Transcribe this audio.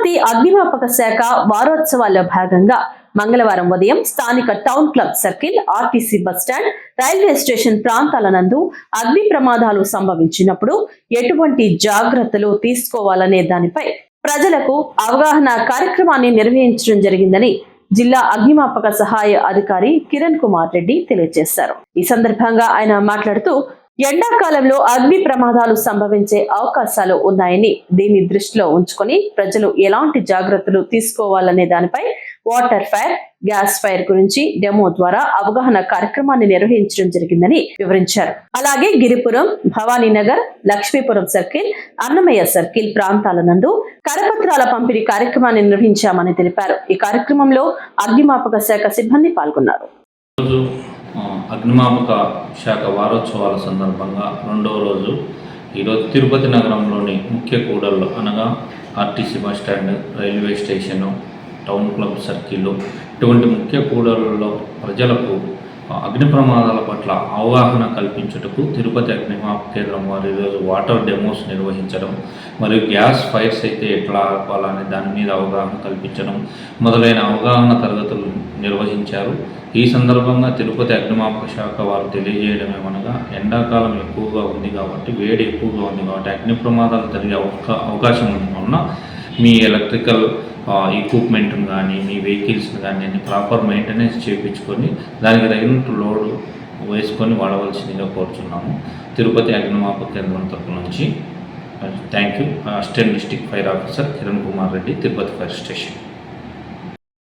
తిరుపతి అగ్నిమాపక శాఖ వారోత్సవాల్లో భాగంగా మంగళవారం ఉదయం స్థానిక town club circle, RTC bus stand, railway station ప్రాంతాల నందు అగ్ని ప్రమాదాలు సంభవించినప్పుడు ఎటువంటి జాగ్రత్తలు తీసుకోవాలనే దానిపై ప్రజలకు అవగాహన కార్యక్రమాన్ని నిర్వహించడం జరిగిందని జిల్లా అగ్నిమాపక సహాయ అధికారి కిరణ్ కుమార్ రెడ్డి తెలియజేశారు. ఈ సందర్భంగా ఆయన మాట్లాడుతూ ఎండాకాలంలో అగ్ని ప్రమాదాలు సంభవించే అవకాశాలు ఉన్నాయని, దీన్ని దృష్టిలో ఉంచుకొని ప్రజలు ఎలాంటి జాగ్రత్తలు తీసుకోవాలనే దానిపై వాటర్ ఫైర్, గ్యాస్ ఫైర్ గురించి డెమో ద్వారా అవగాహన కార్యక్రమాన్ని నిర్వహించడం జరిగిందని వివరించారు. అలాగే గిరిపురం, భవానీనగర్, లక్ష్మీపురం సర్కిల్, అన్నమయ్య సర్కిల్ ప్రాంతాల నందు కరపత్రాల పంపిణీ కార్యక్రమాన్ని నిర్వహించామని తెలిపారు. ఈ కార్యక్రమంలో అగ్నిమాపక శాఖ సిబ్బంది పాల్గొన్నారు. అగ్నిమాపక శాఖ వారోత్సవాల సందర్భంగా రెండవ రోజు ఈరోజు తిరుపతి నగరంలోని ముఖ్య కూడళ్ళు అనగా RTC bus stand, railway station, town club circle ఇటువంటి ముఖ్య కూడళ్ళలో ప్రజలకు అగ్ని ప్రమాదాల పట్ల అవగాహన కల్పించుటకు తిరుపతి అగ్నిమాపక కేంద్రం వారు ఈరోజు వాటర్ డెమోస్ నిర్వహించడం మరియు గ్యాస్ ఫైర్స్ అయితే ఎట్లా ఆపాలనే దాని మీద అవగాహన కల్పించడం మొదలైన అవగాహన తరగతులు నిర్వహించారు. ఈ సందర్భంగా తిరుపతి అగ్నిమాపక శాఖ వారు తెలియజేయడం ఏమనగా ఎండాకాలం ఎక్కువగా ఉంది కాబట్టి, వేడి ఎక్కువగా ఉంది కాబట్టి అగ్ని ప్రమాదాలు జరిగే అవకాశం ఉన్న మీ ఎలక్ట్రికల్ ఎక్విప్మెంట్ని కానీ మీ వెహికల్స్ని కానీ అన్ని ప్రాపర్ మెయింటెనెన్స్ చేయించుకొని దానికి తగినట్టు లోడ్ వేసుకొని వాడవలసిందిగా కోరుచున్నాము. తిరుపతి అగ్నిమాపక కేంద్రం తరపు నుంచి thank you. Assistant district fire officer Kiran Kumar Reddy, Tirupati fire station.